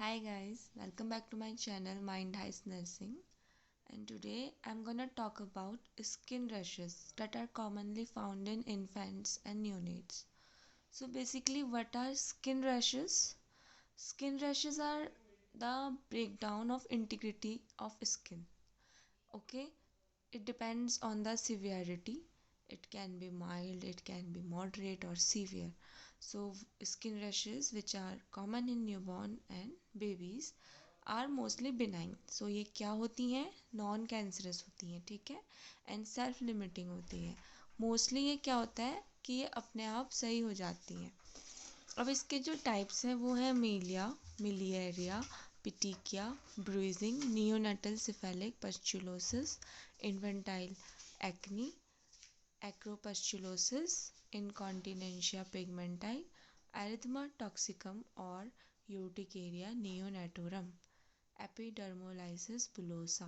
Hi guys, welcome back to my channel Mind Heist Nursing, and today I'm gonna talk about skin rashes that are commonly found in infants and neonates. So basically, what are skin rashes? Skin rashes are the breakdown of integrity of skin. Okay, it depends on the severity. It can be mild, it can be moderate or severe. So skin rashes which are common in newborn and babies are mostly benign. So ये क्या होती हैं? Non cancerous होती हैं, ठीक है, and self limiting होती है. मोस्टली ये क्या होता है कि ये अपने आप सही हो जाती हैं. अब इसके जो टाइप्स हैं वो है milia, miliaria, petechiae, bruising, neonatal cephalic pustulosis, infantile acne, acropustulosis, incontinentia pigmenti, erythema toxicum और urticaria neonatorum, epidermolysis bullosa.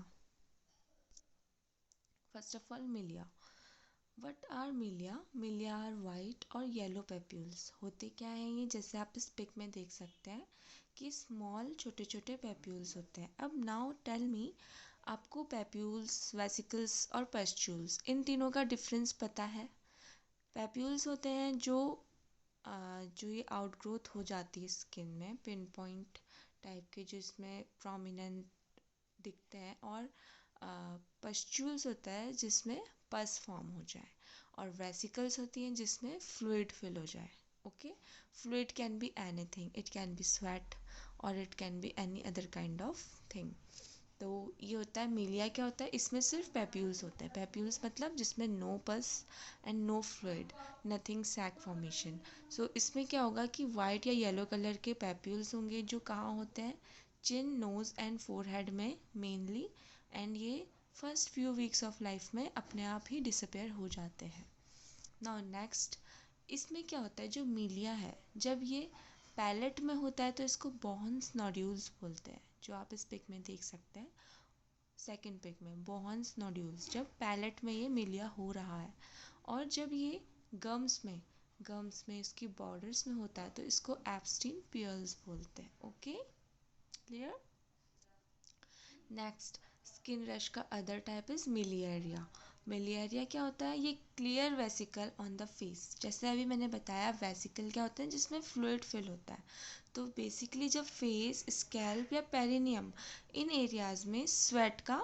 First of all milia. What are milia? Milia are white और येलो पेप्यूल्स. होते क्या हैं ये? जैसे आप इस पिक में देख सकते हैं कि स्मॉल छोटे छोटे पेप्यूल्स होते हैं. अब नाउ टेल मी, आपको पेप्यूल्स, वेसिकल्स और पस्ट्यूल्स इन तीनों का डिफरेंस पता है? पेप्यूल्स होते हैं जो ये आउटग्रोथ हो जाती है स्किन में, पिन पॉइंट टाइप के, जो इसमें प्रोमिनेंट दिखते हैं, और पस्ट्यूल्स होता है जिसमें पस फॉर्म हो जाए, और वेसिकल्स होती हैं जिसमें फ्लूइड फिल हो जाए. Okay, fluid can be anything, it can be sweat और it can be any other kind of thing. तो ये होता है मिलिया. क्या होता है? इसमें सिर्फ पेप्यूल्स होते हैं. पेप्यूल्स मतलब जिसमें no pus and no fluid, nothing sac formation. So इसमें क्या होगा कि वाइट या येलो कलर के पेप्यूल्स होंगे जो कहाँ होते हैं? चिन, नोज एंड फोरहेड में मेनली, एंड ये first few weeks of life में अपने आप ही डिसअपेयर हो जाते हैं. नाउ नेक्स्ट, इसमें क्या होता है? जो मिलिया है, जब ये पैलेट में होता है तो इसको बोहन्स नोड्यूल्स बोलते हैं, जो आप इस पिक में देख सकते हैं. सेकेंड पिक में बोहन्स नोड्यूल्स, जब पैलेट में ये मिलिया हो रहा है. और जब ये गम्स में इसकी बॉर्डर्स में होता है तो इसको एब्स्टीन पियर्स बोलते हैं. Okay, clear? Next, skin rush का अदर टाइप इज मिलिएरिया. मिलिएरिया क्या होता है? ये clear vesicle on the face. जैसे अभी मैंने बताया, वेसिकल क्या होता है? जिसमें फ्लूइड फिल होता है. तो बेसिकली जब फेस, स्कैल्प या पेरिनियम इन एरियाज में स्वेट का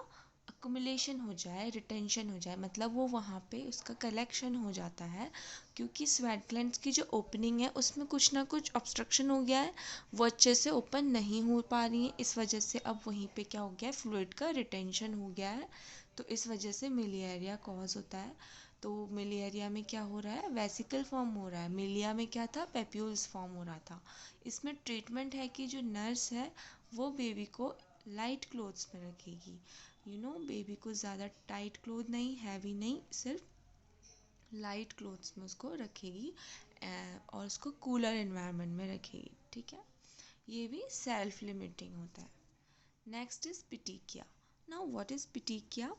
अकुमुलेशन हो जाए, रिटेंशन हो जाए, मतलब वो वहाँ पे उसका कलेक्शन हो जाता है, क्योंकि स्वेट ग्लैंड्स की जो ओपनिंग है उसमें कुछ ना कुछ ऑब्स्ट्रक्शन हो गया है, वो अच्छे से ओपन नहीं हो पा रही है. इस वजह से अब वहीं पे क्या हो गया है? फ्लूइड का रिटेंशन हो गया है. तो इस वजह से मिलिएरिया कॉज होता है. तो मिलिएरिया में क्या हो रहा है? वेसिकल फॉर्म हो रहा है. मिलिया में क्या था? पेप्यूल्स फॉर्म हो रहा था. इसमें ट्रीटमेंट है कि जो नर्स है वो बेबी को लाइट क्लोथ्स में रखेगी. बेबी को ज़्यादा टाइट क्लोथ नहीं, हैवी नहीं, सिर्फ लाइट क्लोथ्स में उसको रखेगी, और उसको कूलर इन्वायरमेंट में रखेगी. ठीक है, ये भी सेल्फ लिमिटिंग होता है. Next is petechiae. Now what is petechiae?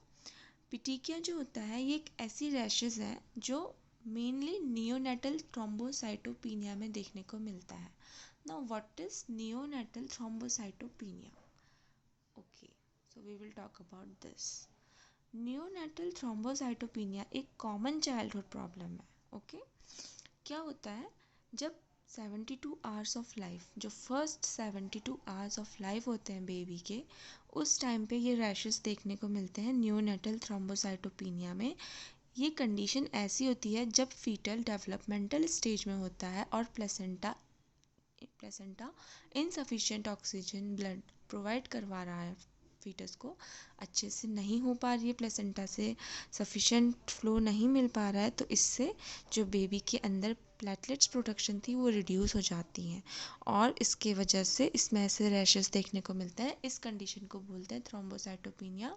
Petechiae जो होता है ये एक ऐसी रैशेज है जो मेनली नियोनेटल थ्रोम्बोसाइटोपिनिया में देखने को मिलता है. Now what is neonatal thrombocytopenia? Okay, so we will talk about this. Neonatal thrombocytopenia एक कॉमन चाइल्डहुड प्रॉब्लम है. ओके, क्या होता है? जब 72 आवर्स ऑफ लाइफ, जो फर्स्ट 72 आवर्स ऑफ लाइफ होते हैं बेबी के, उस टाइम पे ये रैशेस देखने को मिलते हैं नियोनेटल थ्रोम्बोसाइटोपिनिया में. ये कंडीशन ऐसी होती है जब फीटल डेवलपमेंटल स्टेज में होता है और placenta insufficient oxygen blood provide करवा रहा है फीटस को, अच्छे से नहीं हो पा रही है, प्लेसेंटा से सफिशिएंट फ्लो नहीं मिल पा रहा है, तो इससे जो बेबी के अंदर प्लेटलेट्स प्रोडक्शन थी वो रिड्यूस हो जाती हैं, और इसके वजह से इसमें ऐसे रैशेस देखने को मिलते हैं. इस कंडीशन को बोलते हैं थ्रोम्बोसाइटोपिनिया,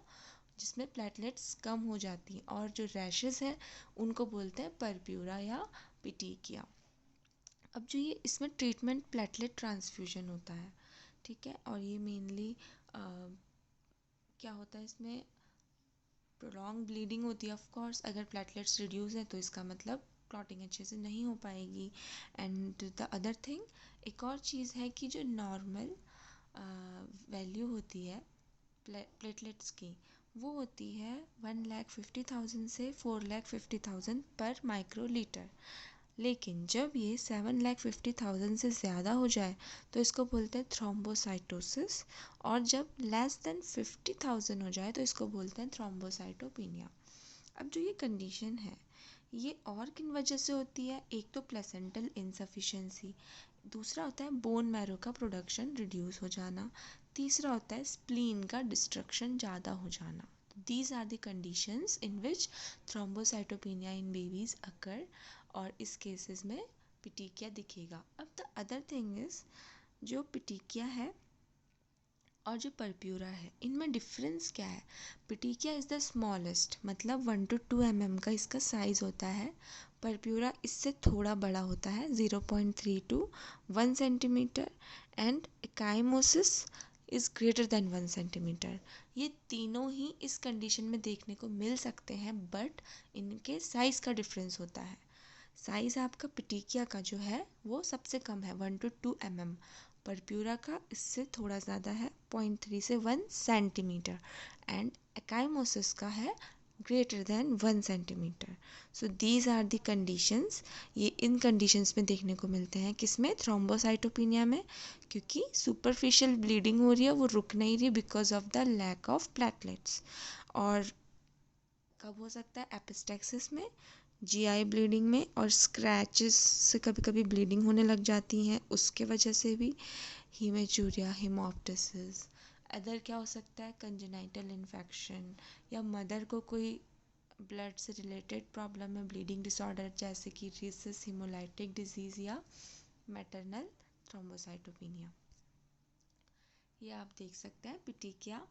जिसमें प्लेटलेट्स कम हो जाती हैं, और जो रैशेस हैं उनको बोलते हैं परप्यूरा या पिटिकिया. अब जो ये इसमें ट्रीटमेंट प्लेटलेट ट्रांसफ्यूजन होता है, ठीक है, और ये मेनली क्या होता है? इसमें प्रोलॉन्ग ब्लीडिंग होती है. ऑफ कोर्स अगर प्लेटलेट्स रिड्यूस है तो इसका मतलब क्लॉटिंग अच्छे से नहीं हो पाएगी. एंड द अदर थिंग, एक और चीज़ है कि जो नॉर्मल वैल्यू होती है प्लेटलेट्स की, वो होती है 1,50,000 से 4,50,000 पर माइक्रोलीटर। लेकिन जब ये 7,50,000 से ज़्यादा हो जाए तो इसको बोलते हैं थ्रोम्बोसाइटोसिस, और जब लेस देन 50,000 हो जाए तो इसको बोलते हैं थ्रोम्बोसाइटोपिनिया। अब जो ये कंडीशन है ये और किन वजह से होती है? एक तो प्लेसेंटल इनसफिशिएंसी, दूसरा होता है बोन मैरो का प्रोडक्शन रिड्यूस हो जाना, तीसरा होता है स्प्लीन का डिस्ट्रक्शन ज़्यादा हो जाना। These are the conditions in which thrombocytopenia in babies occur, और इस केसेस में पिटिकिया दिखेगा। अब द अदर थिंग इज, जो पिटिकिया है और जो परप्यूरा है इनमें डिफरेंस क्या है? पिटिकिया इज़ द स्मॉलेस्ट, मतलब 1 to 2 mm का इसका साइज़ होता है। परप्यूरा इससे थोड़ा बड़ा होता है, 0.3 to 1 centimetre, and एकाइमोसिस is greater than 1 centimetre. ये तीनों ही इस कंडीशन में देखने को मिल सकते हैं, बट इनके साइज़ का डिफरेंस होता है। साइज़ आपका पिटिकिया का जो है वो सबसे कम है, 1 to 2 mm। परप्यूरा का इससे थोड़ा ज़्यादा है, 0.3 से 1 सेंटीमीटर, एंड एकाइमोसिस का है greater than 1 centimetre. So these are the conditions. ये इन कंडीशंस में देखने को मिलते हैं, किसमें? थ्रोम्बोसाइटोपिनिया में, क्योंकि सुपरफिशियल ब्लीडिंग हो रही है, वो रुक नहीं रही because of the lack of platelets. और कब हो सकता है? एपिस्टेक्सिस में, जीआई ब्लीडिंग में, और स्क्रैचेस से कभी कभी ब्लीडिंग होने लग जाती हैं, उसके वजह से भी। हीमेचूरिया, हिमोप्टिसिस। अदर क्या हो सकता है? कंजेनाइटल इन्फेक्शन, या मदर को कोई ब्लड से रिलेटेड प्रॉब्लम है, ब्लीडिंग डिसऑर्डर, जैसे कि रीसस हीमोलाइटिक डिजीज़ या मैटरनल थ्रोम्बोसाइटोपिनिया। ये आप देख सकते हैं पिटिकिया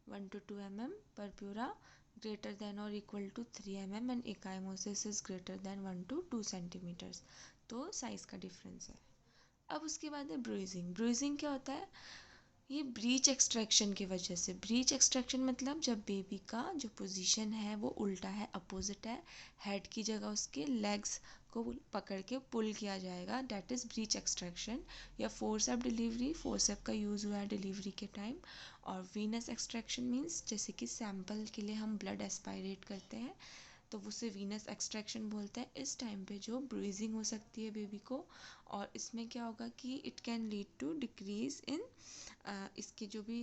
1 to 2 mm, purpura greater than or equal to 3 mm, and ecchymosis is greater than 1 to 2 centimeters। तो साइज़ का डिफरेंस है। अब उसके बाद है ब्रूइजिंग। ब्रूइजिंग क्या होता है? ये ब्रीच एक्सट्रैक्शन की वजह से। ब्रीच एक्सट्रैक्शन मतलब जब बेबी का जो पोजीशन है वो उल्टा है, अपोजिट है, हेड की जगह उसके लेग्स को पकड़ के पुल किया जाएगा, डैट इज़ ब्रीच एक्सट्रैक्शन। या फोर्सेप डिलीवरी, फोर्सेप का यूज़ हुआ है डिलीवरी के टाइम। और वीनस एक्सट्रैक्शन मीन्स जैसे कि सैंपल के लिए हम ब्लड एस्पायरेट करते हैं तो उसे वीनस एक्सट्रैक्शन बोलते हैं। इस टाइम पे जो ब्रूइजिंग हो सकती है बेबी को, और इसमें क्या होगा कि it can lead to decrease in, इसके जो भी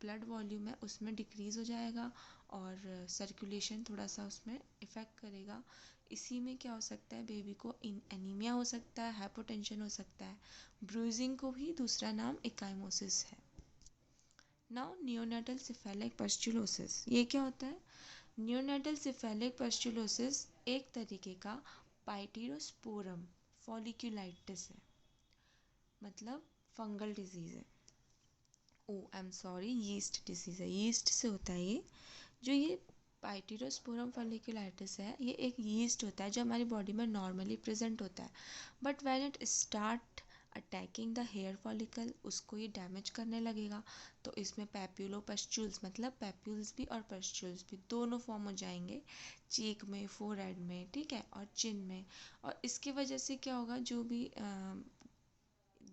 ब्लड वॉल्यूम है उसमें डिक्रीज़ हो जाएगा, और सर्कुलेशन थोड़ा सा उसमें इफ़ेक्ट करेगा। इसी में क्या हो सकता है? बेबी को एनीमिया हो सकता है, हाइपोटेंशन हो सकता है। ब्रूइजिंग को ही दूसरा नाम एकाइमोसिस है। नाउ नियोनेटल सिफेलिक पस्चुलोसिस, ये क्या होता है? नियोनेटल सिफेलिक पस्चुलोसिस एक तरीके का पाइटिरोस्पोरम फॉलिक्यूलाइटिस है, मतलब फंगल डिजीज़ है। I am sorry, yeast disease है, यीस्ट से होता है ये। जो ये पाइटिरोस्पोरम फॉलिक्यूलाइटिस है, ये एक यीस्ट होता है जो हमारी बॉडी में नॉर्मली प्रेजेंट होता है, but when it start attacking the hair follicle, उसको ये डैमेज करने लगेगा। तो इसमें पैप्यूलोपस्चुल्स, मतलब पैप्यूल्स भी और पस्चुल्स भी दोनों फॉर्म हो जाएंगे, चीक में, फोरहेड में, ठीक है, और चिन में। और इसकी वजह से क्या होगा? जो भी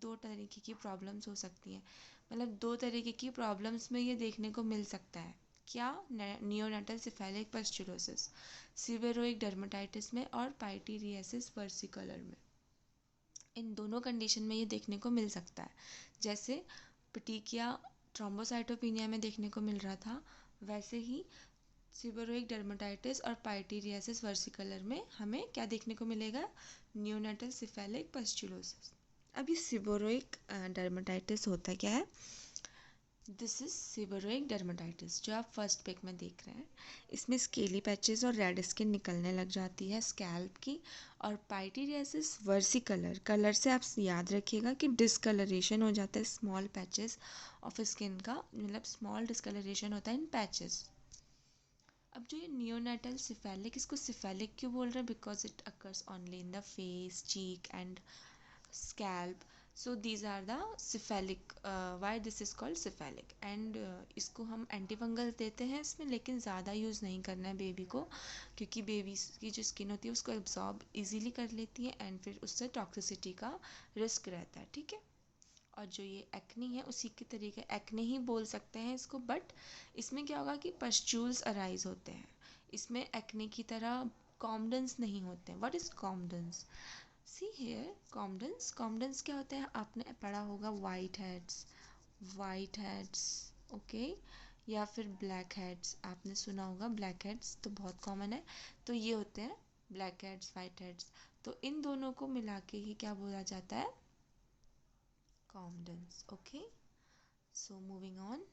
दो तरीके की प्रॉब्लम्स हो सकती हैं, मतलब दो तरीके की प्रॉब्लम्स में ये देखने को मिल सकता है। क्या? नियोनेटल सिफेलिक पस्चुलोसिस, सीवेरोइक डर्मेटाइटिस में, और पाइटीरियासिस वर्सिकुलर में। इन दोनों कंडीशन में ये देखने को मिल सकता है। जैसे पिटिकिया थ्रोम्बोसाइटोपिनिया में देखने को मिल रहा था, वैसे ही सीवेरोइक डर्मेटाइटिस और पाइटीरियासिस वर्सिकुलर में हमें क्या देखने को मिलेगा? Neonatal cephalic pustulosis. अभी सीवेरोइक डर्मेटाइटिस होता क्या है? दिस इज सीवेरोइक डर्मेटाइटिस, जो आप फर्स्ट पिक में देख रहे हैं। इसमें स्केली पैचेस और रेड स्किन निकलने लग जाती है स्कैल्प की। और पाइटीरियासिस वर्सिकलर, कलर से आप याद रखिएगा कि डिस्कलरेशन हो जाता है स्मॉल पैचेस ऑफ स्किन का, मतलब स्मॉल डिस्कलरेशन होता है इन पैचेस। अब जो ये नियोनेटल सिफेलिक, इसको सिफेलिक क्यों बोल रहे हैं? Because it occurs only in the face, cheek and scalp. So these are the cephalic, why this is called cephalic, and इसको हम एंटीफंगल देते हैं इसमें, लेकिन ज़्यादा यूज़ नहीं करना है बेबी को, क्योंकि बेबी की जो स्किन होती है उसको एब्जॉर्ब इजीली कर लेती है, एंड फिर उससे टॉक्सिसिटी का रिस्क रहता है, ठीक है। और जो ये एक्ने है उसी के तरीके एक्ने ही बोल सकते हैं इसको, बट इसमें क्या होगा कि पस्ट्यूल्स अराइज होते हैं। इसमें एक्ने की तरह कॉम्बडेंस नहीं होते हैं। What is comedones? See here, comedones, comedones क्या होते हैं? आपने पढ़ा होगा वाइट हेड्स, ओके, या फिर ब्लैक हेड्स। आपने सुना होगा ब्लैक हेड्स, तो बहुत कॉमन है। तो ये होते हैं ब्लैक हेड्स, वाइट हेड्स। तो इन दोनों को मिला के ही क्या बोला जाता है? Comedones, okay. So moving on,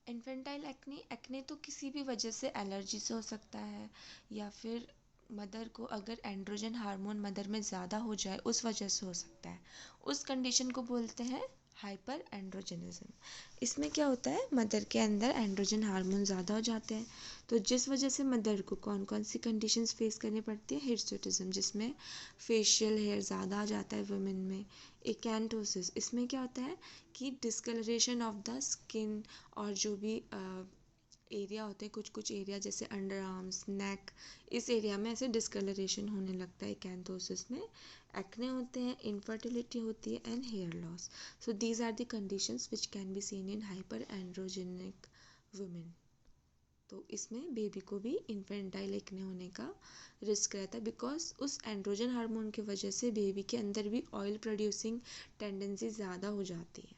infantile acne, acne तो किसी भी वजह से एलर्जी से हो सकता है, या फिर मदर को अगर एंड्रोजन हार्मोन मदर में ज़्यादा हो जाए उस वजह से हो सकता है। उस कंडीशन को बोलते हैं हाइपर एंड्रोजनिज्म। इसमें क्या होता है, मदर के अंदर एंड्रोजन हार्मोन ज़्यादा हो जाते हैं, तो जिस वजह से मदर को कौन कौन सी कंडीशंस फेस करनी पड़ती है? हिर्सुटिज्म, जिसमें फेशियल हेयर ज़्यादा आ जाता है वुमेन में। एकेंटोसिस, इसमें क्या होता है कि डिस्कलरेशन ऑफ द स्किन, और जो भी एरिया होते हैं, कुछ कुछ एरिया जैसे अंडर आर्म्स, नेक, इस एरिया में ऐसे डिस्कलरेशन होने लगता है कैंथोसिस में। एक्ने होते हैं, इनफर्टिलिटी होती है, and hair loss. So these are the conditions which can be seen in hyperandrogenic women. तो इसमें बेबी को भी इन्फेंटाइल एक्ने होने का रिस्क रहता है, बिकॉज उस एंड्रोजन हार्मोन की वजह से बेबी के अंदर भी ऑयल प्रोड्यूसिंग टेंडेंसी ज़्यादा हो जाती है।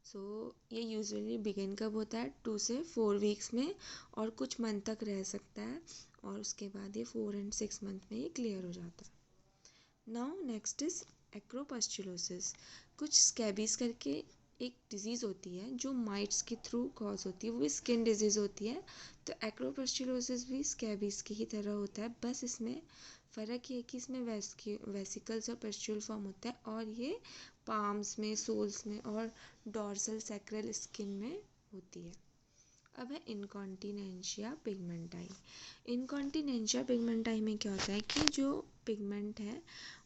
सो ये यूजुअली बिगिन कब होता है? 2 से 4 वीक्स में, और कुछ मंथ तक रह सकता है, और उसके बाद ये 4 एंड 6 मंथ में ये क्लियर हो जाता है। Now next is acropustulosis. कुछ स्कैबीज करके एक डिजीज़ होती है जो माइट्स के थ्रू कॉज होती है, वो भी स्किन डिजीज़ होती है। तो एक्रोपस्चुलोसिस भी स्कैबीज की ही तरह होता है, बस इसमें फ़र्क ये है कि इसमें वेसिकल्स और पस्ट्यूल फॉर्म होता है, और ये पाम्स में, सोल्स में और डॉर्सल सैक्रल स्किन में होती है। अब है इनकॉन्टिनेंशिया पिगमेंटाई। इनकॉन्टिनेंशिया पिगमेंटाई में क्या होता है कि जो पिगमेंट है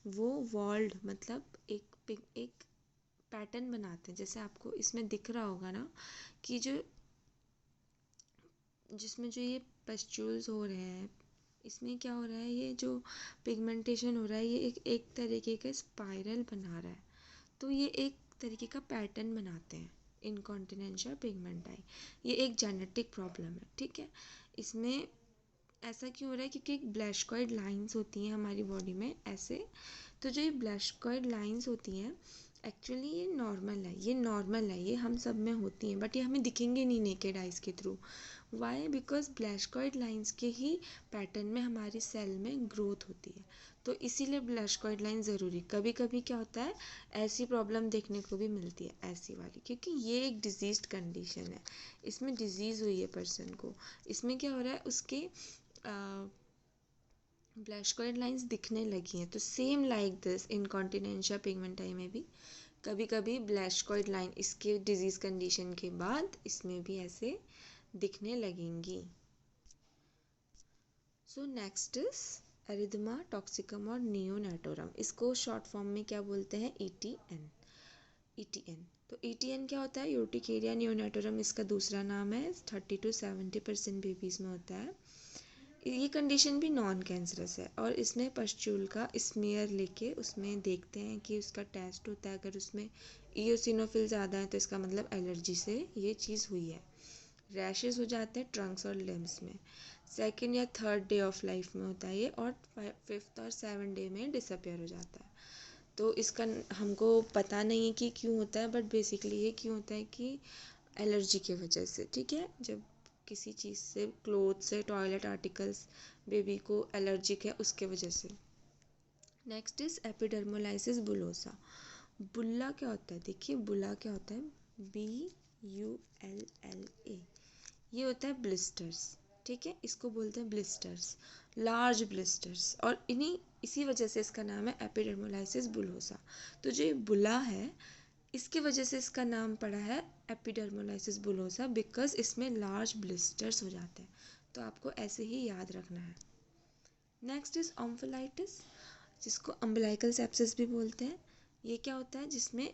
वो वॉल्ड, मतलब एक पैटर्न बनाते हैं। जैसे आपको इसमें दिख रहा होगा ना कि जिसमें जो ये पस्ट्यूल्स हो रहे हैं, इसमें क्या हो रहा है, ये जो पिगमेंटेशन हो रहा है ये एक तरीके का स्पाइरल बना रहा है। तो ये एक तरीके का पैटर्न बनाते हैं इनकॉन्टिनेंशिया पिगमेंटाई। ये एक जेनेटिक प्रॉब्लम है, ठीक है। इसमें ऐसा क्यों हो रहा है? क्योंकि एक ब्लैशकॉइड लाइंस होती हैं हमारी बॉडी में ऐसे। तो जो ये ब्लैशकॉइड लाइंस होती हैं, एक्चुअली ये नॉर्मल है, ये हम सब में होती हैं, बट ये हमें दिखेंगे नहीं नेकेड आइज़ के थ्रू। वाई? बिकॉज ब्लैशकॉइड लाइंस के ही पैटर्न में हमारी सेल में ग्रोथ होती है, तो इसीलिए ब्लैशकॉइड लाइन ज़रूरी। कभी कभी क्या होता है, ऐसी प्रॉब्लम देखने को भी मिलती है, ऐसी वाली, क्योंकि ये एक डिजीज़्ड कंडीशन है, इसमें डिजीज़ हुई है पर्सन को। इसमें क्या हो रहा है, उसके ब्लैशकॉइड लाइंस दिखने लगी हैं। तो सेम लाइक दिस इनकॉन्टिनेंशिया पिगमेंटाई में भी कभी कभी ब्लैशकॉइड लाइन इसके डिजीज़ कंडीशन के बाद इसमें भी ऐसे दिखने लगेंगी। So next is erythema toxicum और नियोनेटोरम। इसको शॉर्ट फॉर्म में क्या बोलते हैं? ETN। ETN, तो ETN क्या होता है? यूर्टिकेरिया नियोनेटोरम इसका दूसरा नाम है। 30 to 70% बेबीज़ में होता है। ये कंडीशन भी नॉन कैंसरस है, और इसमें पस्ट्यूल का स्मीयर लेके उसमें देखते हैं कि उसका टेस्ट होता है। अगर उसमें इयोसिनोफिल ज़्यादा है तो इसका मतलब एलर्जी से ये चीज़ हुई है। रैशेस हो जाते हैं ट्रंक्स और लिम्स में। सेकेंड या थर्ड डे ऑफ लाइफ में होता है ये, और 5th और 7th डे में डिसअपेयर हो जाता है। तो इसका हमको पता नहीं है कि क्यों होता है, बट बेसिकली ये क्यों होता है कि एलर्जी की वजह से, ठीक है। जब किसी चीज़ से, क्लोथ से, टॉयलेट आर्टिकल्स बेबी को एलर्जिक है उसके वजह से। Next is एपिडर्मोलाइसिस बुलोसा। बुल्ला क्या होता है? देखिए बुला क्या होता है? BULLA। ये होता है ब्लिस्टर्स, ठीक है, इसको बोलते हैं ब्लिस्टर्स, लार्ज ब्लिस्टर्स, और इसी वजह से इसका नाम है एपिडर्मोलाइसिस बुलोसा। तो जो ये बुला है इसकी वजह से इसका नाम पड़ा है एपिडर्मोलाइसिस बुलोसा, बिकॉज इसमें लार्ज ब्लिस्टर्स हो जाते हैं। तो आपको ऐसे ही याद रखना है। नेक्स्ट इज ऑम्फोलाइटिस, जिसको अम्बिलाइकल सेप्सिस भी बोलते हैं। ये क्या होता है? जिसमें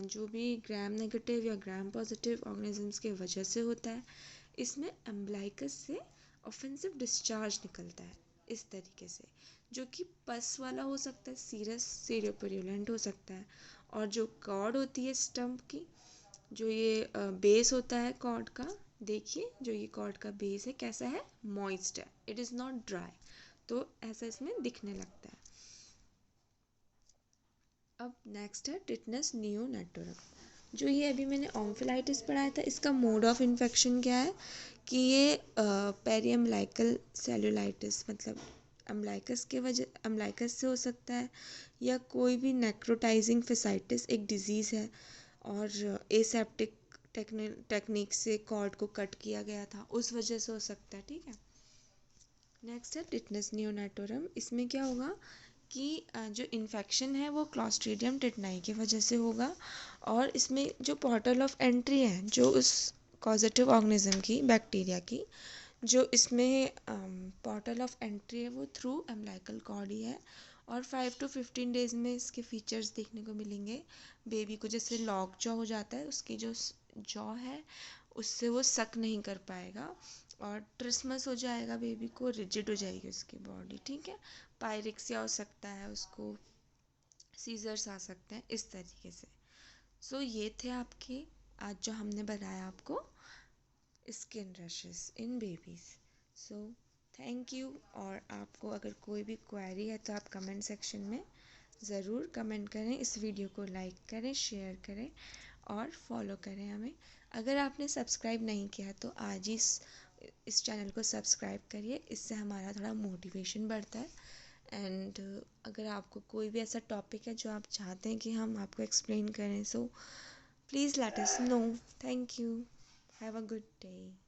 जो भी ग्राम नेगेटिव या ग्राम पॉजिटिव ऑर्गेनिजम्स के वजह से होता है। इसमें अम्बिलाइकस से ऑफेंसिव डिस्चार्ज निकलता है इस तरीके से। जो कि पस वाला हो सकता है, सीरस सेरियोपेरुलेंट हो सकता है। और जो कॉर्ड होती है स्टम्प की, जो ये बेस होता है कॉर्ड का, देखिए जो ये कॉर्ड का बेस है कैसा है, मॉइस्ट है, इट इज़ नॉट ड्राई, तो ऐसा इसमें दिखने लगता है। अब नेक्स्ट है टिटनस नियोनेटोरम। जो ये अभी मैंने ओम्फिलाइटिस पढ़ाया था, इसका मोड ऑफ इन्फेक्शन क्या है कि ये पेरियम्बलाइकल सेलुलाइटिस, मतलब अम्लाइकस से हो सकता है, या कोई भी नेक्रोटाइजिंग फेसाइटिस एक डिजीज़ है, और एसेप्टिक टेक्निक से कॉर्ड को कट किया गया था उस वजह से हो सकता है। ठीक है, नेक्स्ट है टिटनस नियोनेटोरम। इसमें क्या होगा कि जो इन्फेक्शन है वो क्लॉस्ट्रीडियम टिटनाई की वजह से होगा, और इसमें जो पोर्टल ऑफ एंट्री है जो उस कॉजेटिव ऑर्गेनिज्म की, बैक्टीरिया की, जो इसमें पोर्टल ऑफ एंट्री है वो थ्रू अम्लाइकल कॉर्ड ही है। और 5 to 15 डेज में इसके फीचर्स देखने को मिलेंगे। बेबी को जैसे लॉक जॉ हो जाता है, उसकी जो जॉ है उससे वो सक नहीं कर पाएगा, और ट्रिसमस हो जाएगा, बेबी को रिजिड हो जाएगी उसकी बॉडी। ठीक है, पायरिक्सिया हो सकता है, उसको सीजर्स आ सकते हैं, इस तरीके से। सो ये थे आपके आज जो हमने बताया आपको skin rashes in babies. So thank you. और आपको अगर कोई भी क्वेरी है तो आप कमेंट सेक्शन में ज़रूर कमेंट करें, इस वीडियो को लाइक करें, शेयर करें और फॉलो करें हमें। अगर आपने सब्सक्राइब नहीं किया तो आज ही इस चैनल को सब्सक्राइब करिए, इससे हमारा थोड़ा मोटिवेशन बढ़ता है। एंड अगर आपको कोई भी ऐसा टॉपिक है जो आप चाहते हैं कि हम आपको एक्सप्लेन करें, so please let us know. Thank you, have a good day.